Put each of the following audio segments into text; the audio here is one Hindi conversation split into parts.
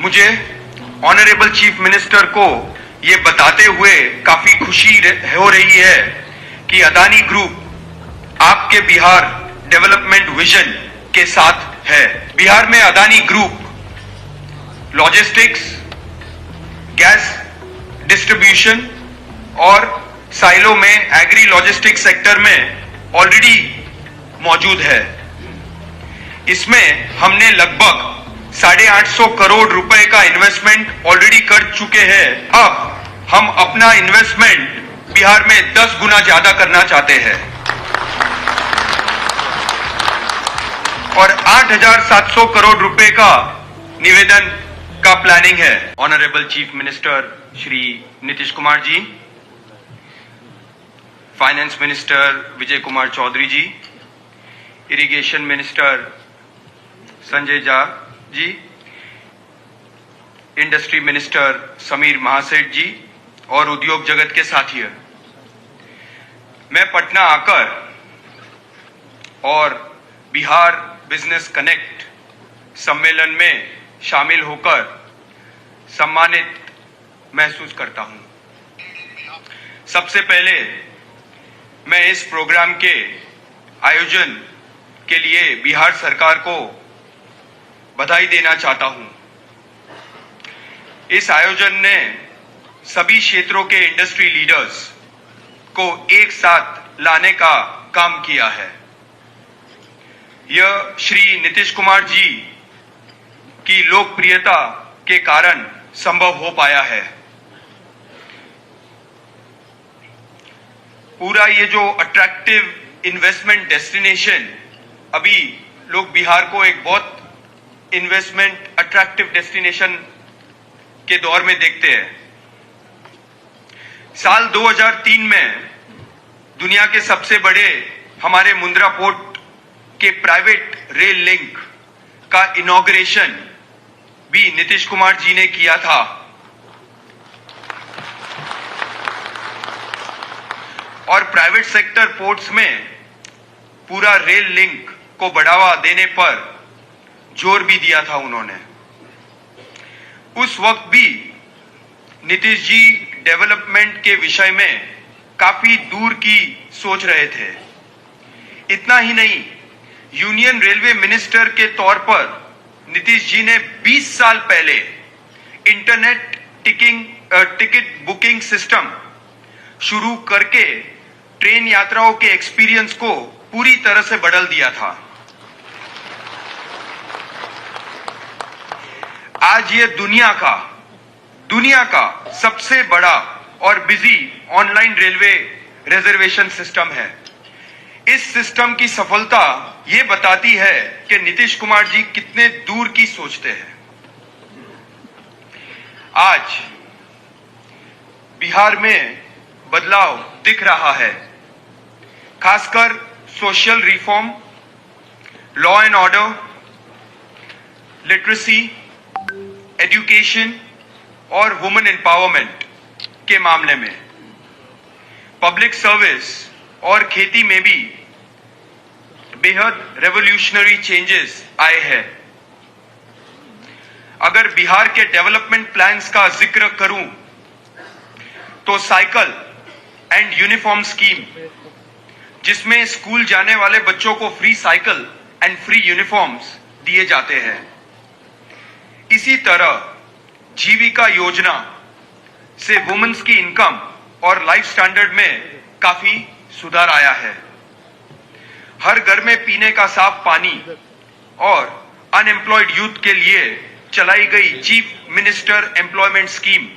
मुझे ऑनरेबल चीफ मिनिस्टर को ये बताते हुए काफी खुशी हो रही है कि अदानी ग्रुप आपके बिहार डेवलपमेंट विजन के साथ है। बिहार में Adani group logistics, gas distribution और साइलो में एग्री लॉजिस्टिक्स सेक्टर में ऑलरेडी मौजूद है। इसमें हमने लगभग 850 करोड़ रुपए का इन्वेस्टमेंट ऑलरेडी कर चुके हैं। अब हम अपना इन्वेस्टमेंट बिहार में 10 गुना ज्यादा करना चाहते हैं और 8,700 करोड़ रुपए का निवेदन का प्लानिंग है। Honourable chief minister Shri Nitish Kumar ji, finance minister Vijay Kumar Chaudhary ji, irrigation minister Sanjay Jha ji, industry minister Samir Mahaseth ji और उद्योग जगत के साथियों, मैं पटना आकर और बिहार बिजनेस कनेक्ट सम्मेलन में शामिल होकर सम्मानित महसूस करता हूं। सबसे पहले मैं इस प्रोग्राम के आयोजन के लिए बिहार सरकार को बधाई देना चाहता हूं। इस आयोजन ने सभी क्षेत्रों के इंडस्ट्री लीडर्स को एक साथ लाने का काम किया है। यह श्री नीतीश कुमार जी की लोकप्रियता के कारण संभव हो पाया है। पूरा ये जो अट्रैक्टिव इन्वेस्टमेंट डेस्टिनेशन, अभी लोग बिहार को एक बहुत इन्वेस्टमेंट अट्रैक्टिव डेस्टिनेशन के दौर में देखते हैं। साल 2003 में दुनिया के सबसे बड़े हमारे मुंद्रा पोर्ट के प्राइवेट रेल लिंक का इनॉग्रेशन भी नीतीश कुमार जी ने किया था। और प्राइवेट सेक्टर पोर्ट्स में पूरा रेल लिंक को बढ़ावा देने पर जोर भी दिया था उन्होंने। उस वक्त भी नीतीश जी डेवलपमेंट के विषय में काफी दूर की सोच रहे थे। इतना ही नहीं, यूनियन रेलवे मिनिस्टर के तौर पर नीतीश जी ने 20 साल पहले इंटरनेट टिकट बुकिंग सिस्टम शुरू करके ट्रेन यात्राओं के एक्सपीरियंस को पूरी तरह से बदल दिया था। आज ये दुनिया का सबसे बड़ा और busy online railway reservation system है। इस सिस्टम की सफलता ये बताती है कि नीतीश कुमार जी कितने दूर की सोचते हैं। आज बिहार में बदलाव दिख रहा है, खासकर social reform, law and order, literacy, education और वुमेन एम्पावरमेंट के मामले में। पब्लिक सर्विस और खेती में भी बेहद रेवोल्यूशनरी चेंजेस आए हैं। अगर बिहार के डेवलपमेंट प्लान्स का जिक्र करूं तो साइकिल एंड यूनिफॉर्म स्कीम, जिसमें स्कूल जाने वाले बच्चों को free cycle and free uniforms दिए जाते हैं। इसी तरह जीविका योजना से वुमेन्स की इनकम और लाइफ स्टैंडर्ड में काफी सुधार आया है। हर घर में पीने का साफ पानी और अनएम्प्लॉयड यूथ के लिए चलाई गई चीफ मिनिस्टर एम्प्लॉयमेंट स्कीम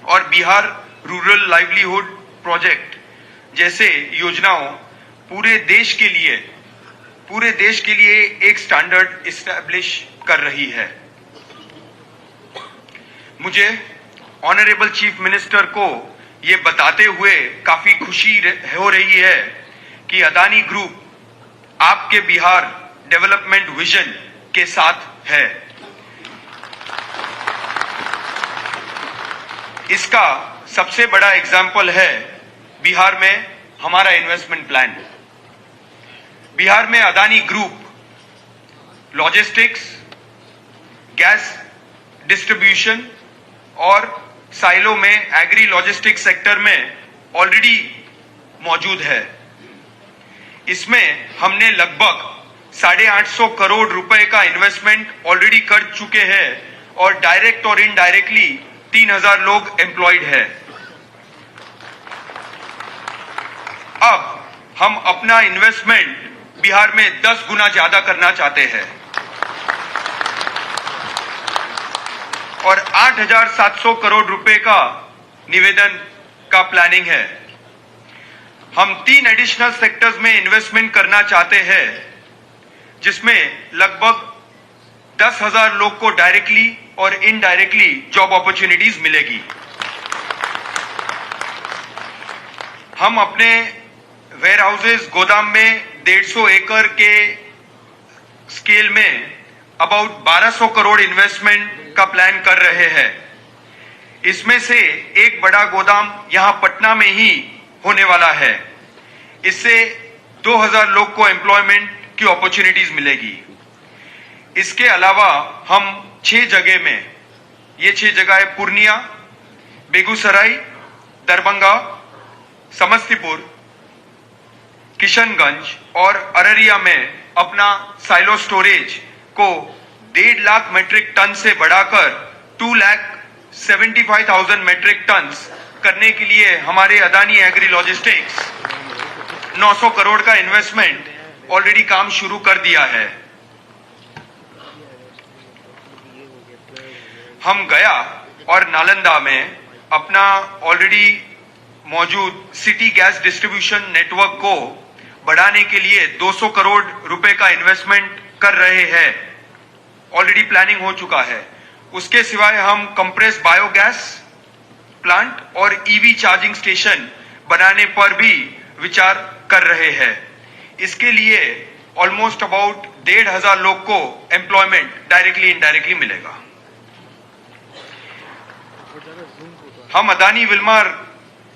और बिहार रूरल लाइवलीहुड प्रोजेक्ट जैसे योजनाओं पूरे देश के लिए एक स्टैंडर्ड इस्टेब्लिश कर रही है। मुझे ऑनरेबल चीफ मिनिस्टर को ये बताते हुए काफी खुशी हो रही है कि अदानी ग्रुप आपके बिहार डेवलपमेंट विजन के साथ है। इसका सबसे बड़ा एग्जाम्पल है बिहार में हमारा इन्वेस्टमेंट प्लान। बिहार में Adani group logistics, gas distribution और साइलो में एग्री लॉजिस्टिक्स सेक्टर में ऑलरेडी मौजूद है। इसमें हमने लगभग 850 करोड़ रुपए का इन्वेस्टमेंट ऑलरेडी कर चुके हैं और डायरेक्ट और इनडायरेक्टली 3000 लोग एम्प्लॉयड है। अब हम अपना इन्वेस्टमेंट बिहार में 10 गुना ज्यादा करना चाहते हैं और 8700 करोड़ रुपए का निवेदन का प्लानिंग है। हम 3 एडिशनल सेक्टर्स में इन्वेस्टमेंट करना चाहते हैं जिसमें लगभग 10,000 लोग को डायरेक्टली और इनडायरेक्टली जॉब अपॉर्चुनिटीज मिलेगी। हम अपने वेयर हाउसेज गोदाम में 150 एकड़ के स्केल में अबाउट 1200 करोड़ इन्वेस्टमेंट का प्लान कर रहे हैं। इसमें से एक बड़ा गोदाम यहां पटना में ही होने वाला है। इससे 2000 लोग को एम्प्लॉयमेंट की अपॉर्चुनिटीज मिलेगी। इसके अलावा हम 6 जगह में, ये 6 जगह है पूर्णिया, बेगूसराय, दरभंगा, समस्तीपुर, किशनगंज और अररिया में अपना साइलो स्टोरेज को 1.5 लाख मेट्रिक टन से बढ़ाकर 2,75,000 मेट्रिक टन करने के लिए हमारे अदानी एग्री लॉजिस्टिक्स 900 करोड़ का इन्वेस्टमेंट ऑलरेडी काम शुरू कर दिया है। हम गया और नालंदा में अपना ऑलरेडी मौजूद सिटी गैस डिस्ट्रीब्यूशन नेटवर्क को बढ़ाने के लिए 200 करोड़ रुपए का इन्वेस्टमेंट कर रहे हैं। ऑलरेडी प्लानिंग हो चुका है। उसके सिवाय हम कंप्रेस बायोगैस प्लांट और ईवी चार्जिंग स्टेशन बनाने पर भी विचार कर रहे हैं। इसके लिए ऑलमोस्ट अबाउट 1,500 लोग को एम्प्लॉयमेंट डायरेक्टली इनडायरेक्टली मिलेगा। हम अदानी विल्मर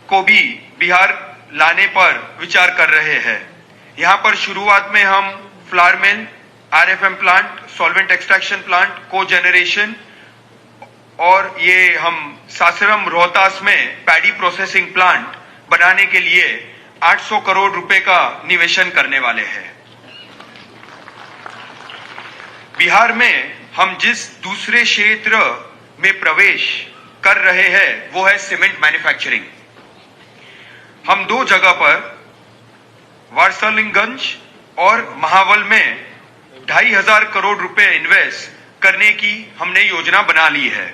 को भी बिहार लाने पर विचार कर रहे हैं। यहां पर शुरुआत में हम फ्लावर मिल, आरएफएम प्लांट, सॉल्वेंट एक्सट्रैक्शन प्लांट, को जनरेशन और ये हम सासाराम रोहतास में पैडी प्रोसेसिंग प्लांट बनाने के लिए 800 करोड़ रुपए का निवेशन करने वाले हैं। बिहार में हम जिस दूसरे क्षेत्र में प्रवेश कर रहे हैं वो है सीमेंट मैन्युफैक्चरिंग। हम 2 जगह पर वारसलिंगगंज और महावल में 2,500 करोड़ रुपए इन्वेस्ट करने की हमने योजना बना ली है।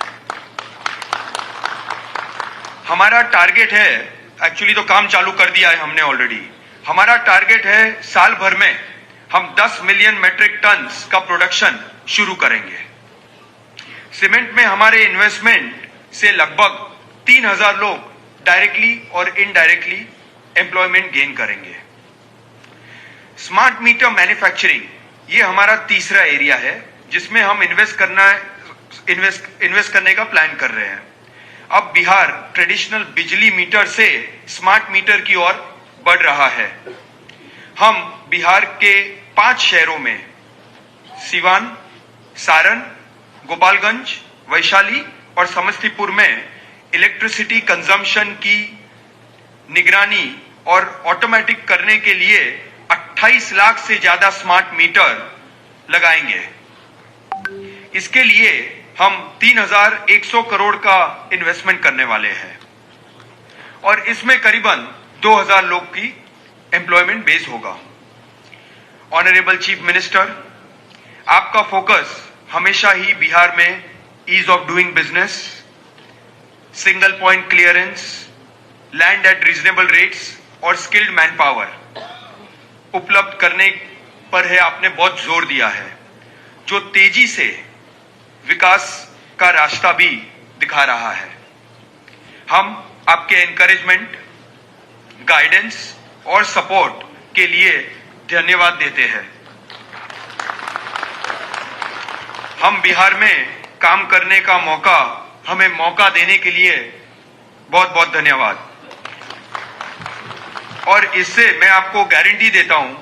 हमारा टारगेट है, एक्चुअली तो काम चालू कर दिया है हमने ऑलरेडी। हमारा टारगेट है साल भर में हम 10 मिलियन मेट्रिक टन का प्रोडक्शन शुरू करेंगे। सीमेंट में हमारे इन्वेस्टमेंट से लगभग 3,000 लोग डायरेक्टली और इनडायरेक्टली एम्प्लॉयमेंट गेन करेंगे। स्मार्ट मीटर मैन्युफैक्चरिंग ये हमारा तीसरा एरिया है जिसमें हम इन्वेस्ट करने का प्लान कर रहे हैं। अब बिहार ट्रेडिशनल बिजली मीटर से स्मार्ट मीटर की ओर बढ़ रहा है। हम बिहार के 5 शहरों में सिवान, सारण, गोपालगंज, वैशाली और समस्तीपुर में इलेक्ट्रिसिटी कंजम्पशन की निगरानी और ऑटोमेटिक करने के लिए 28 लाख से ज्यादा स्मार्ट मीटर लगाएंगे। इसके लिए हम 3,100 करोड़ का इन्वेस्टमेंट करने वाले हैं और इसमें करीबन 2,000 लोग की एम्प्लॉयमेंट बेस होगा। ऑनरेबल चीफ मिनिस्टर, आपका फोकस हमेशा ही बिहार में ease of doing business, single point clearance, land at reasonable rates और स्किल्ड मैन पावर उपलब्ध करने पर है। आपने बहुत जोर दिया है जो तेजी से विकास का रास्ता भी दिखा रहा है। हम आपके एनकरेजमेंट, गाइडेंस और सपोर्ट के लिए धन्यवाद देते हैं। हम बिहार में काम करने का हमें मौका देने के लिए बहुत बहुत धन्यवाद। और इससे मैं आपको गारंटी देता हूं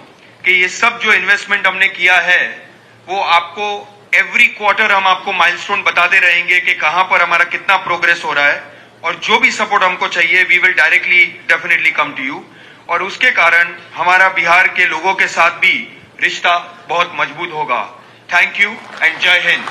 कि ये सब जो इन्वेस्टमेंट हमने किया है वो आपको एवरी क्वार्टर हम आपको माइलस्टोन बताते रहेंगे कि कहां पर हमारा कितना प्रोग्रेस हो रहा है, और जो भी सपोर्ट हमको चाहिए we will directly definitely come to you. और उसके कारण हमारा बिहार के लोगों के साथ भी रिश्ता बहुत मजबूत होगा। थैंक यू एंड जय हिंद।